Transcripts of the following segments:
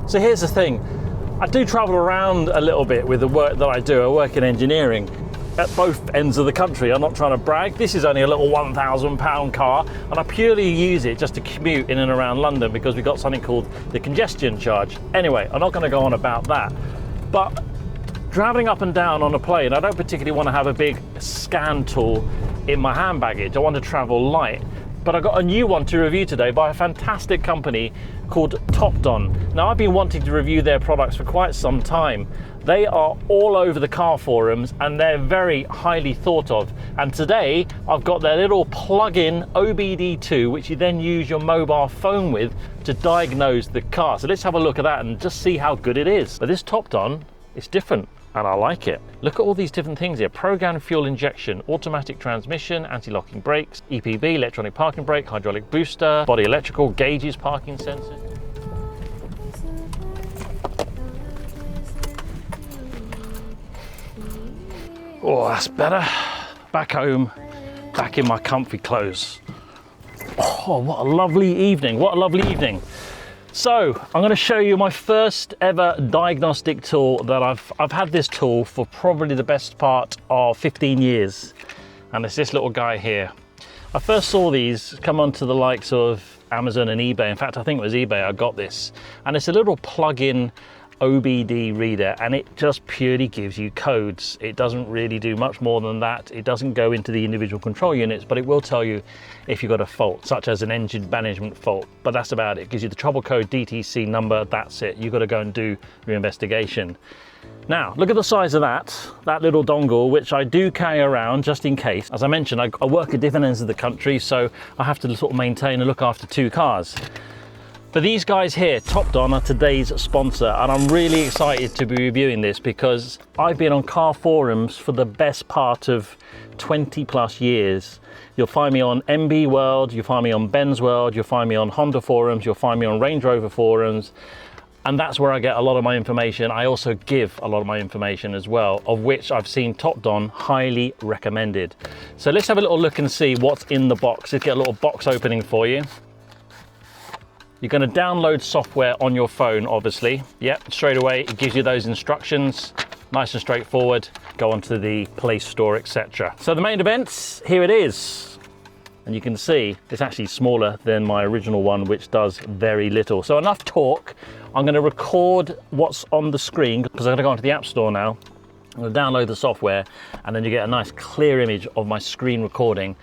So here's the thing, I do travel around a little bit with the work that I do. I work in engineering at both ends of the country. I'm not trying to brag. This is only a little £1,000 car, and I purely use it just to commute in and around London because we've got something called the congestion charge. Anyway, I'm not going to go on about that. But traveling up and down on a plane, I don't particularly want to have a big scan tool in my hand baggage. I want to travel light. But I got a new one to review today by a fantastic company called Topdon. Now, I've been wanting to review their products for quite some time. They are all over the car forums and they're very highly thought of. And today I've got their little plug-in OBD2, which you then use your mobile phone with to diagnose the car. So let's have a look at that and just see how good it is. But this Topdon is different and I like it. Look at all these different things here. Programmed fuel injection, automatic transmission, anti-locking brakes, EPB, electronic parking brake, hydraulic booster, body electrical, gauges, parking sensors. Oh, that's better. Back home, back in my comfy clothes. Oh, what a lovely evening. What a lovely evening. So I'm going to show you my first ever diagnostic tool that I've had this tool for probably the best part of 15 years. And it's this little guy here. I first saw these come onto the likes of Amazon and eBay. In fact, I think it was eBay I got this. And it's a little plug-in OBD reader, and it just purely gives you codes. It doesn't really do much more than that. It doesn't go into the individual control units, but it will tell you if you've got a fault, such as an engine management fault. But that's about it. It gives you the trouble code, DTC number, that's it. You've got to go and do your investigation. Now, look at the size of that little dongle, which I do carry around just in case. As I mentioned, I work at different ends of the country, so I have to sort of maintain and look after two cars. But these guys here, Topdon, are today's sponsor, and I'm really excited to be reviewing this because I've been on car forums for the best part of 20 plus years. You'll find me on MB World, you'll find me on Benz World, you'll find me on Honda forums, you'll find me on Range Rover forums, and that's where I get a lot of my information. I also give a lot of my information as well, of which I've seen Topdon highly recommended. So let's have a little look and see what's in the box. Let's get a little box opening for you. You're going to download software on your phone, obviously. Yep, straight away it gives you those instructions, nice and straightforward. Go onto the Play Store, etc. So the main events, here it is. And you can see it's actually smaller than my original one, which does very little. So enough talk. I'm going to record what's on the screen because I'm going to go onto the App Store now. I'm going to download the software and then you get a nice clear image of my screen recording.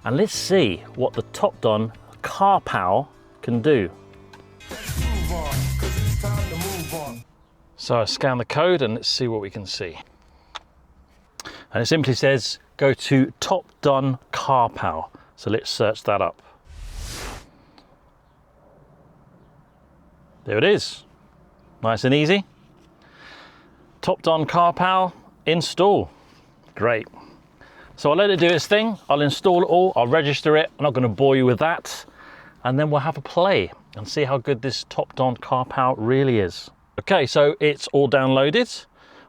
And let's see what the Topdon Car Pal can do. So I scan the code and let's see what we can see. And it simply says go to Topdon Car Pal. So let's search that up. There it is. Nice and easy. Topdon Car Pal, install. Great. So I'll let it do its thing. I'll install it all. I'll register it. I'm not going to bore you with that. And then we'll have a play and see how good this Topdon Car Pal really is. Okay, so it's all downloaded.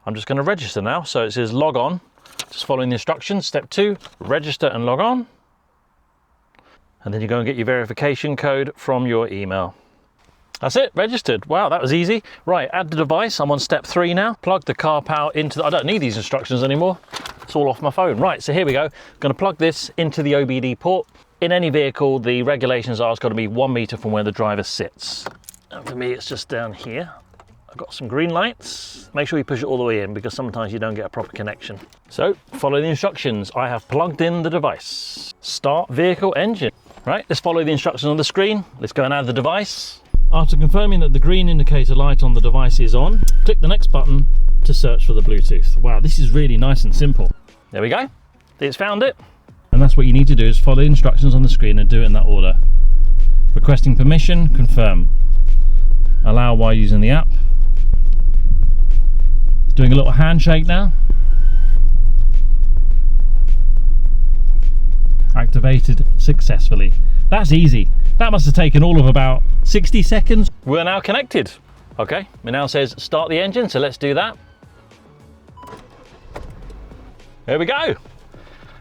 I'm just going to register now. So it says log on, just following the instructions. Step 2, register and log on. And then you go and get your verification code from your email. That's it, registered. Wow, that was easy. Right, add the device. I'm on step 3 now. Plug the Car Pal into I don't need these instructions anymore. It's all off my phone. Right, so here we go. I'm going to plug this into the OBD port. In any vehicle, the regulations are it's got to be 1 meter from where the driver sits. And for me, it's just down here. I've got some green lights. Make sure you push it all the way in because sometimes you don't get a proper connection. So follow the instructions. I have plugged in the device. Start vehicle engine. Right, let's follow the instructions on the screen. Let's go and add the device. After confirming that the green indicator light on the device is on, click the next button to search for the Bluetooth. Wow, this is really nice and simple. There we go. It's found it. And that's what you need to do is follow the instructions on the screen and do it in that order. Requesting permission, confirm. Allow while using the app. It's doing a little handshake now. Activated successfully. That's easy. That must have taken all of about 60 seconds. We're now connected. Okay, it now says start the engine, so let's do that. There we go.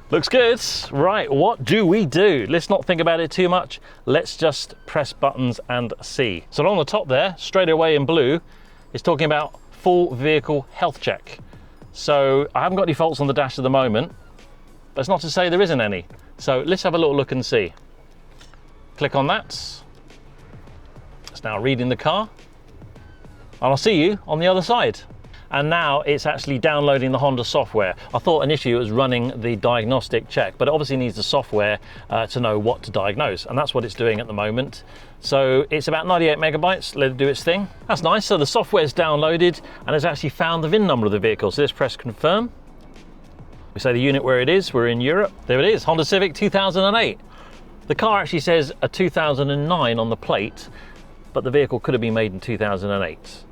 Looks good. Right, what do we do? Let's not think about it too much. Let's just press buttons and see. So along the top there, straight away in blue, it's talking about full vehicle health check. So I haven't got any faults on the dash at the moment, but it's not to say there isn't any. So let's have a little look and see. Click on that. It's now reading the car. And I'll see you on the other side. And now it's actually downloading the Honda software. I thought initially it was running the diagnostic check, but it obviously needs the software to know what to diagnose, and that's what it's doing at the moment. So it's about 98 megabytes, let it do its thing. That's nice. So the software's downloaded and it's actually found the VIN number of the vehicle. So let's press confirm. We say the unit where it is, we're in Europe. There it is, Honda Civic 2008. The car actually says a 2009 on the plate, but the vehicle could have been made in 2008.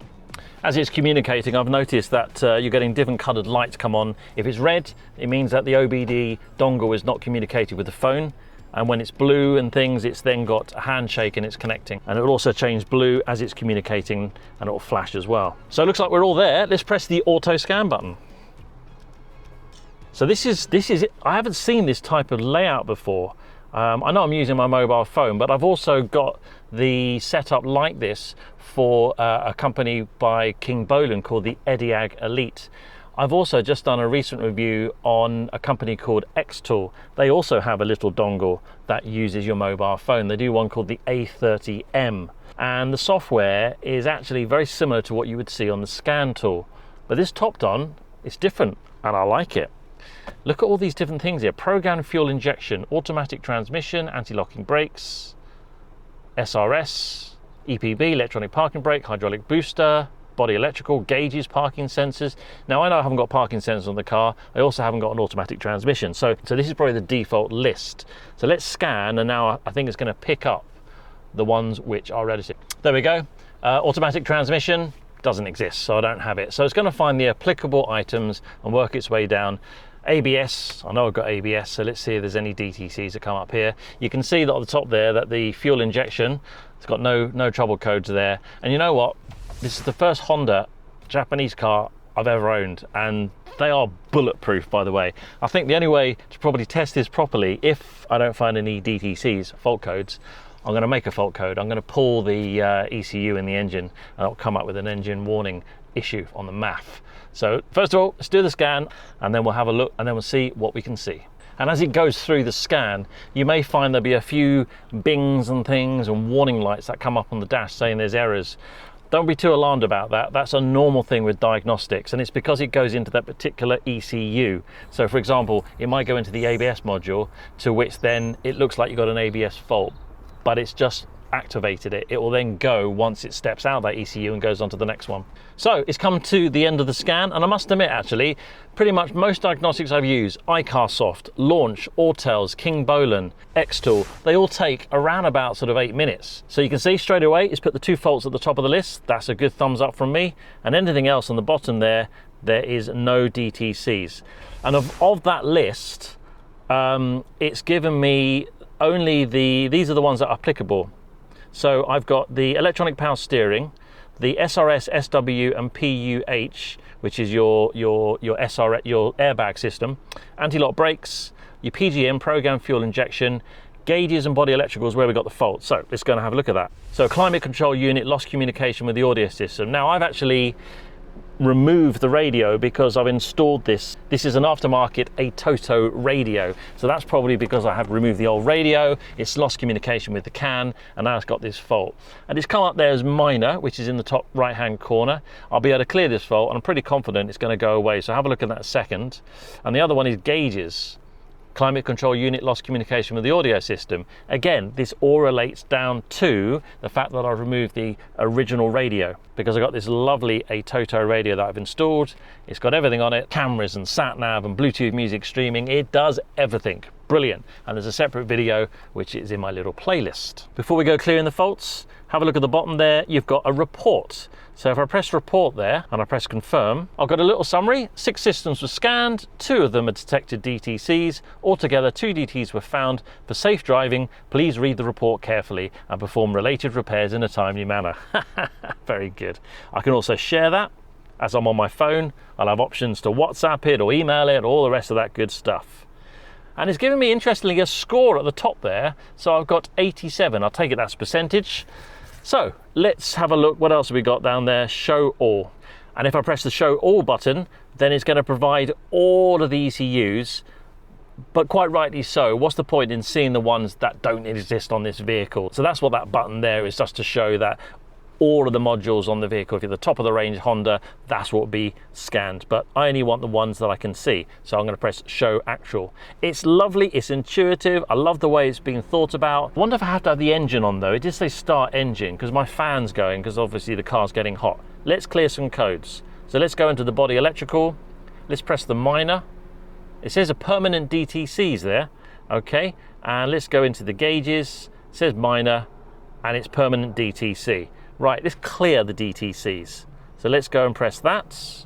As it's communicating, I've noticed that you're getting different coloured lights come on. If it's red, it means that the OBD dongle is not communicating with the phone. And when it's blue and things, it's then got a handshake and it's connecting. And it will also change blue as it's communicating, and it will flash as well. So it looks like we're all there. Let's press the auto scan button. So this is it. I haven't seen this type of layout before. I know I'm using my mobile phone, but I've also got the setup like this for a company by King Boland called the Ediag Elite. I've also just done a recent review on a company called X-Tool. They also have a little dongle that uses your mobile phone. They do one called the A30M, and the software is actually very similar to what you would see on the scan tool. But this Topdon is different, and I like it. Look at all these different things here. Program fuel injection, automatic transmission, anti-locking brakes, SRS, EPB, electronic parking brake, hydraulic booster, body electrical, gauges, parking sensors. Now I know I haven't got parking sensors on the car. I also haven't got an automatic transmission. So this is probably the default list. So let's scan, and now I think it's going to pick up the ones which are relative. There we go. Automatic transmission doesn't exist, so I don't have it. So it's going to find the applicable items and work its way down. ABS, I know I've got ABS, so let's see if there's any DTCs that come up here. You can see that on the top there that the fuel injection, it's got no trouble codes there. And you know what? This is the first Honda Japanese car I've ever owned, and they are bulletproof, by the way. I think the only way to probably test this properly, if I don't find any DTCs, fault codes, I'm going to make a fault code. I'm going to pull the ECU in the engine, and it'll come up with an engine warning issue on the MAF. So first of all, let's do the scan, and then we'll have a look, and then we'll see what we can see. And as it goes through the scan, you may find there'll be a few bings and things and warning lights that come up on the dash saying there's errors. Don't be too alarmed about that. That's a normal thing with diagnostics, and it's because it goes into that particular ECU. So for example, it might go into the ABS module, to which then it looks like you've got an ABS fault, but it's just activated it. It will then go once it steps out of that ECU and goes on to the next one. So it's come to the end of the scan, and I must admit actually, pretty much most diagnostics I've used, iCarSoft, Launch, Autel's, King Boland, X-Tool, they all take around about sort of 8 minutes. So you can see straight away it's put the 2 faults at the top of the list. That's a good thumbs up from me. And anything else on the bottom there is no DTCs. And of that list, it's given me only these are the ones that are applicable. So I've got the electronic power steering, the SRS, SW and PUH, which is your SRS, your airbag system, anti-lock brakes, your PGM, program fuel injection, gauges and body electricals where we got the fault. So let's go and have a look at that. So climate control unit, lost communication with the audio system. Now I've actually remove the radio because I've installed this. This is an aftermarket ATOTO radio. So that's probably because I have removed the old radio, it's lost communication with the CAN, and now it's got this fault. And it's come up there as minor, which is in the top right hand corner. I'll be able to clear this fault, and I'm pretty confident it's going to go away. So have a look at that a second. And the other one is gauges. Climate control unit, lost communication with the audio system. Again, this all relates down to the fact that I've removed the original radio, because I got this lovely ATOTO radio that I've installed. It's got everything on it, cameras and sat nav and Bluetooth music streaming. It does everything. Brilliant. And there's a separate video which is in my little playlist. Before we go clearing the faults, have a look at the bottom there. You've got a report. So if I press report there and I press confirm, I've got a little summary. 6 systems were scanned, 2 of them had detected DTCs. Altogether, 2 DTs were found. For safe driving, please read the report carefully and perform related repairs in a timely manner. Very good. I can also share that. As I'm on my phone, I'll have options to WhatsApp it or email it, all the rest of that good stuff. And it's giving me, interestingly, a score at the top there. So I've got 87. I'll take it that's percentage. So let's have a look. What else have we got down there? Show all. And if I press the show all button, then it's going to provide all of the ECUs, but quite rightly so. What's the point in seeing the ones that don't exist on this vehicle? So that's what that button there is, just to show that all of the modules on the vehicle, if you're the top of the range Honda, that's what will be scanned. But I only want the ones that I can see. So I'm going to press show actual. It's lovely, it's intuitive. I love the way it's been thought about. I wonder if I have to have the engine on though. It did say start engine because my fan's going, because obviously the car's getting hot. Let's clear some codes. So let's go into the body electrical. Let's press the minor. It says a permanent DTCs there. Okay. And let's go into the gauges. It says minor and it's permanent DTC. Right, let's clear the DTCs. So let's go and press that.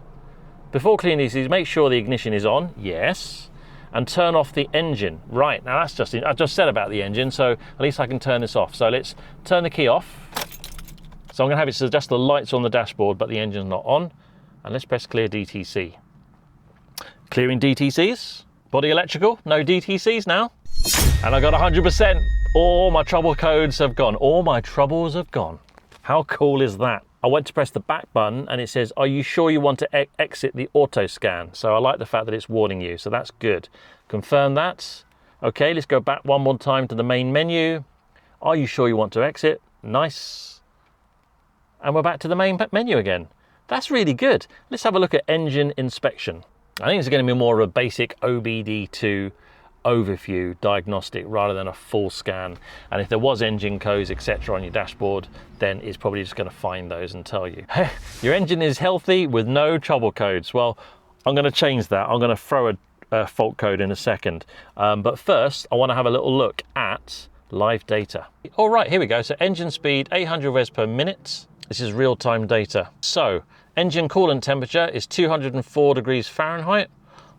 Before clearing DTCs, make sure the ignition is on, yes. And turn off the engine. Right, now that's just, I just said about the engine, so at least I can turn this off. So let's turn the key off. So I'm gonna have it so just the lights on the dashboard, but the engine's not on. And let's press clear DTC. Clearing DTCs, body electrical, no DTCs now. And I got 100%. All my trouble codes have gone. All my troubles have gone. How cool is that? I went to press the back button and it says, are you sure you want to exit the auto scan? So I like the fact that it's warning you, so that's good. Confirm that. Okay, let's go back one more time to the main menu. Are you sure you want to exit? Nice. And we're back to the main menu again. That's really good. Let's have a look at engine inspection. I think it's going to be more of a basic OBD2 overview diagnostic rather than a full scan. And if there was engine codes, etc. on your dashboard, then it's probably just going to find those and tell you, hey, your engine is healthy with no trouble codes. Well, I'm going to change that. I'm going to throw a fault code in a second. But first, I want to have a little look at live data. All right, here we go. So engine speed, 800 revs per minute. This is real-time data. So engine coolant temperature is 204 degrees Fahrenheit.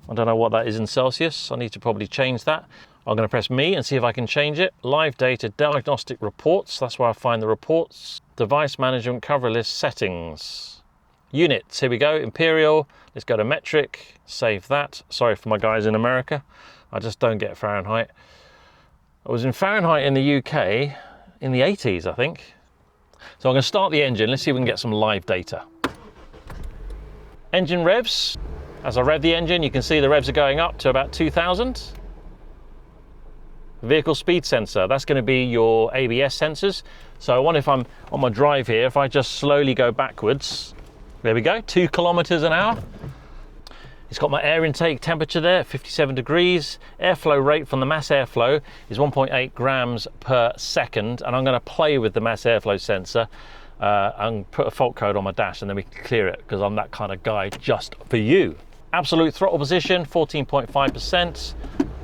I don't know what that is in Celsius. I need to probably change that. I'm going to press me and see if I can change it. Live data, diagnostic reports. That's where I find the reports. Device management, cover list, settings. Units, here we go, imperial. Let's go to metric, save that. Sorry for my guys in America. I just don't get Fahrenheit. I was in Fahrenheit in the UK in the 80s, I think. So I'm going to start the engine. Let's see if we can get some live data. Engine revs. As I rev the engine, you can see the revs are going up to about 2,000. Vehicle speed sensor, that's going to be your ABS sensors. So I wonder if I'm on my drive here, if I just slowly go backwards, there we go, 2 kilometers an hour. It's got my air intake temperature there, 57 degrees. Airflow rate from the mass airflow is 1.8 grams per second. And I'm going to play with the mass airflow sensor and put a fault code on my dash, and then we can clear it because I'm that kind of guy just for you. Absolute throttle position, 14.5%.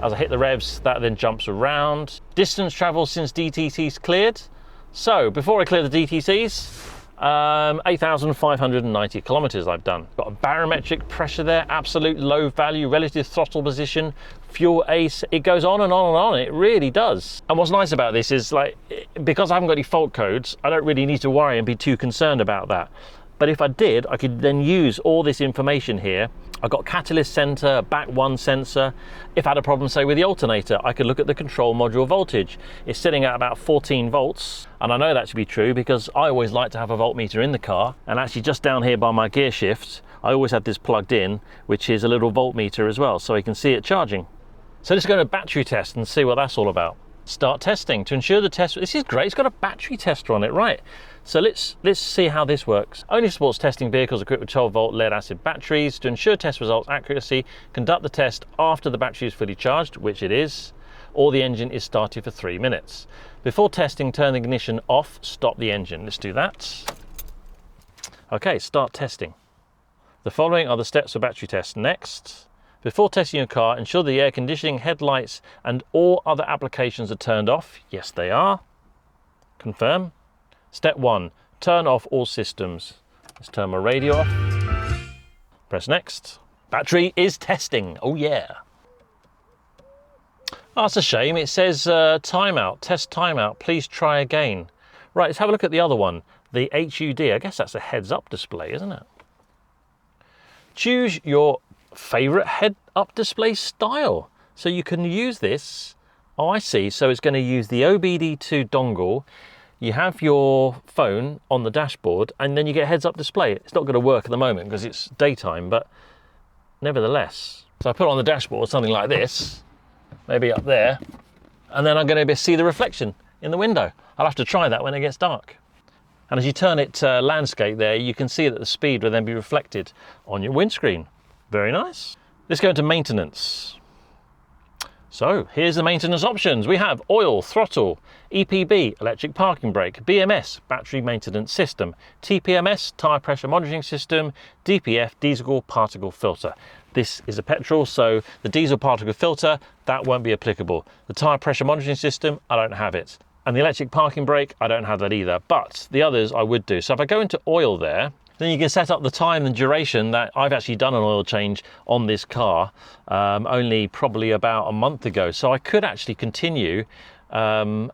As I hit the revs, that then jumps around. Distance traveled since DTC's cleared. So before I clear the DTCs, 8,590 kilometers I've done. Got a barometric pressure there, absolute low value, relative throttle position, fuel ace. It goes on and on and on. It really does. And what's nice about this is, like, because I haven't got any fault codes, I don't really need to worry and be too concerned about that. But if I did, I could then use all this information here. I've got catalyst center, back one sensor. If I had a problem, say, with the alternator, I could look at the control module voltage. It's sitting at about 14 volts. And I know that to be true because I always like to have a voltmeter in the car. And actually just down here by my gear shift, I always have this plugged in, which is a little voltmeter as well, so I can see it charging. So let's go to battery test and see what that's all about. Start testing to ensure the test. This is great. It's got a battery tester on it, right? So let's see how this works. Only supports testing vehicles equipped with 12 volt lead acid batteries. To ensure test results accuracy, conduct the test after the battery is fully charged, which it is, or the engine is started for 3 minutes. Before testing, turn the ignition off, stop the engine. Let's do that. Okay, start testing. The following are the steps for battery test. Next, before testing your car, ensure the air conditioning, headlights, and all other applications are turned off. Yes, they are. Confirm. Step 1, turn off all systems. Let's turn my radio off. Press next. Battery is testing. Oh yeah. Oh, that's a shame. It says timeout, test timeout. Please try again. Right, let's have a look at the other one. The HUD. I guess that's a heads-up display, isn't it? Choose your favorite head-up display style. So you can use this. Oh, I see. So it's going to use the OBD2 dongle. You have your phone on the dashboard and then you get a heads-up display. It's not going to work at the moment because it's daytime, but nevertheless. So I put it on the dashboard, something like this, maybe up there, and then I'm going to see the reflection in the window. I'll have to try that when it gets dark. And as you turn it to landscape there, you can see that the speed will then be reflected on your windscreen. Very nice. Let's go into maintenance. So here's the maintenance options. We have oil, throttle, EPB, electric parking brake, BMS, battery maintenance system, TPMS, tyre pressure monitoring system, DPF, diesel particle filter. This is a petrol, so the diesel particle filter, that won't be applicable. The tyre pressure monitoring system, I don't have it. And the electric parking brake, I don't have that either, but the others I would do. So if I go into oil there, then you can set up the time and duration that I've actually done an oil change on this car only probably about a month ago. So I could actually continue and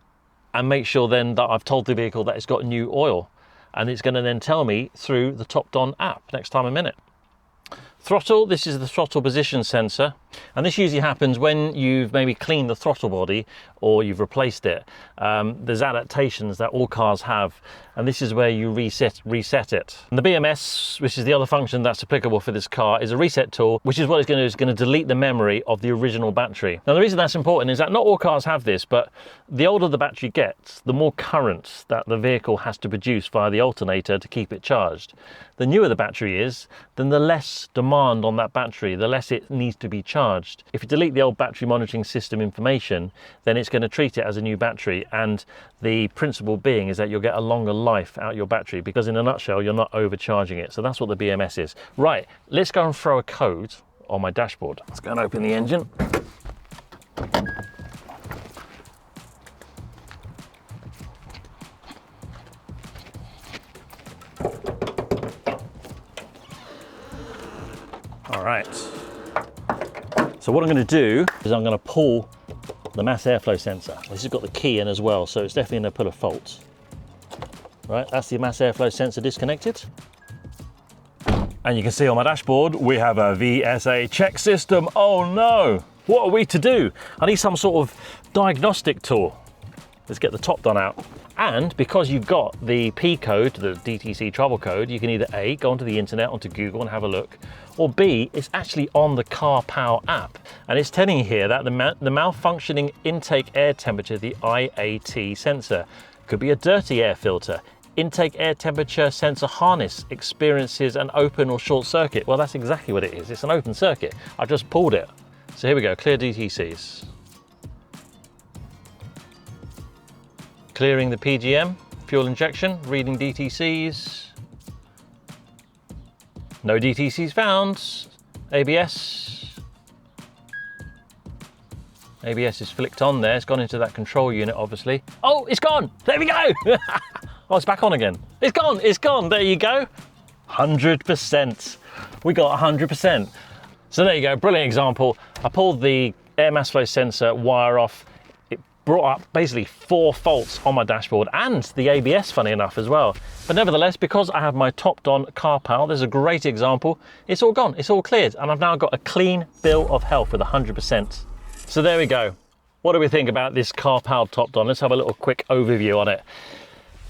make sure then that I've told the vehicle that it's got new oil, and it's going to then tell me through the Topdon app next time I'm in it. Throttle, this is the throttle position sensor, and this usually happens when you've maybe cleaned the throttle body or you've replaced it. There's adaptations that all cars have, and this is where you reset it. And the BMS, which is the other function that's applicable for this car, is a reset tool, which is what it's going to do, is going to delete the memory of the original battery. Now the reason that's important is that not all cars have this, but the older the battery gets, the more current that the vehicle has to produce via the alternator to keep it charged. The newer the battery is, then the less demand on that battery, the less it needs to be charged. If you delete the old battery monitoring system information, then it's going to treat it as a new battery, and the principle being is that you'll get a longer life out your battery, because in a nutshell you're not overcharging it. So that's what the BMS is. Right, let's go and throw a code on my dashboard. Let's go and open the engine. All right, so what I'm going to do is I'm going to pull the mass airflow sensor. This has got the key in as well, so it's definitely going to put a fault. Right, that's the mass airflow sensor disconnected. And you can see on my dashboard, we have a VSA check system. Oh no, what are we to do? I need some sort of diagnostic tool. Let's get the Topdon out. And because you've got the P code, the DTC trouble code, you can either A, go onto the internet, onto Google and have a look, or B, it's actually on the Car Pal app. And it's telling you here that the malfunctioning intake air temperature, the IAT sensor, could be a dirty air filter. Intake air temperature sensor harness experiences an open or short circuit. Well, that's exactly what it is. It's an open circuit. I've just pulled it. So here we go, clear DTCs. Clearing the PGM, fuel injection, reading DTCs. No DTCs found. ABS. ABS is flicked on there. It's gone into that control unit, obviously. Oh, it's gone. There we go. Oh, it's back on again. It's gone. It's gone. There you go. 100%. We got 100%. So there you go. Brilliant example. I pulled the air mass flow sensor wire off. Brought up basically 4 faults on my dashboard and the ABS, funny enough, as well. But nevertheless, because I have my Topdon Car Pal, there's a great example. It's all gone, it's all cleared, and I've now got a clean bill of health with 100%. So there we go. What do we think about this Car Pal Topdon? Let's have a little quick overview on it.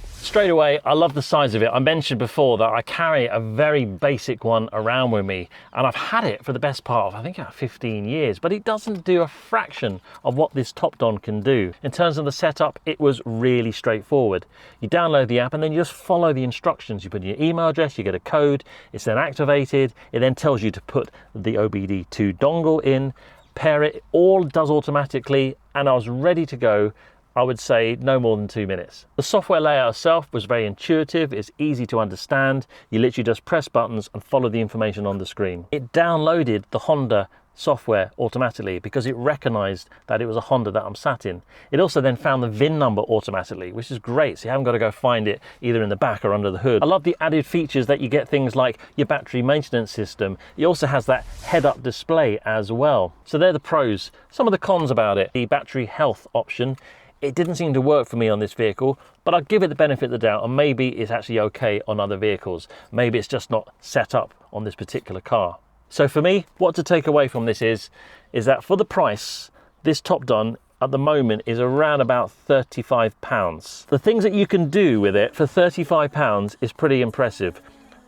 Straight away, I love the size of it. I mentioned before that I carry a very basic one around with me, and I've had it for the best part of, I think, about 15 years, but it doesn't do a fraction of what this Topdon can do. In terms of the setup, it was really straightforward. You download the app and then you just follow the instructions. You put in your email address, you get a code, it's then activated. It then tells you to put the OBD2 dongle in, pair it, all does automatically, and I was ready to go. I would say no more than 2 minutes. The software layout itself was very intuitive, it's easy to understand. You literally just press buttons and follow the information on the screen. It downloaded the Honda software automatically because it recognized that it was a Honda that I'm sat in. It also then found the VIN number automatically, which is great, so you haven't got to go find it either in the back or under the hood. I love the added features that you get, things like your battery maintenance system. It also has that head-up display as well. So they're the pros. Some of the cons about it: the battery health option. It didn't seem to work for me on this vehicle, but I'll give it the benefit of the doubt, and maybe it's actually okay on other vehicles. Maybe it's just not set up on this particular car. So for me, what to take away from this is that for the price, this Topdon at the moment is around about £35. The things that you can do with it for £35 is pretty impressive.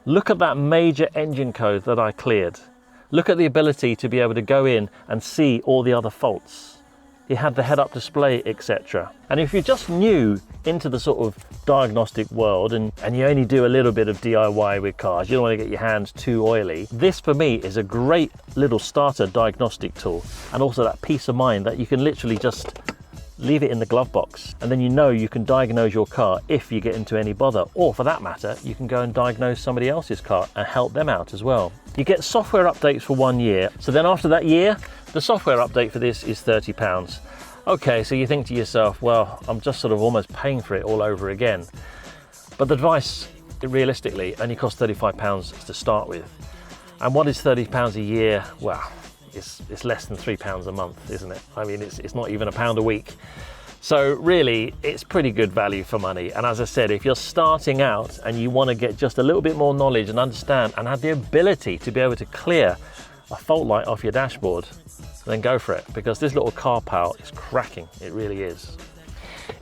Look at that major engine code that I cleared. Look at the ability to be able to go in and see all the other faults. It had the head-up display, etc. And if you're just new into the sort of diagnostic world and you only do a little bit of DIY with cars, you don't want to get your hands too oily, this for me is a great little starter diagnostic tool, and also that peace of mind that you can literally just leave it in the glove box, and then you know you can diagnose your car if you get into any bother, or for that matter, you can go and diagnose somebody else's car and help them out as well. You get software updates for 1 year, so then after that year, the software update for this is £30. Okay, so you think to yourself, well, I'm just sort of almost paying for it all over again. But the device, realistically, only costs £35 to start with. And what is £30 a year? Well, it's less than £3 a month, isn't it? I mean, it's not even £1 a week. So really, it's pretty good value for money. And as I said, if you're starting out and you want to get just a little bit more knowledge and understand and have the ability to be able to clear a fault light off your dashboard, then go for it, because this little Car Pal is cracking. It really is.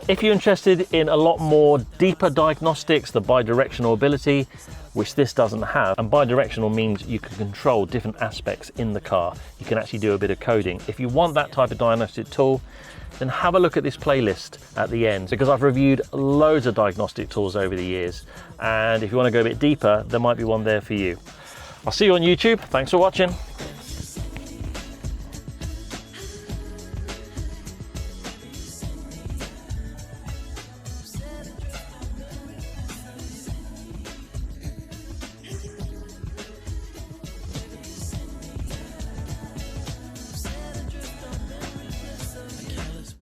If you're interested in a lot more deeper diagnostics, the bi-directional ability, which this doesn't have, and bi-directional means you can control different aspects in the car. You can actually do a bit of coding. If you want that type of diagnostic tool, then have a look at this playlist at the end, because I've reviewed loads of diagnostic tools over the years. And if you want to go a bit deeper, there might be one there for you. I'll see you on YouTube. Thanks for watching.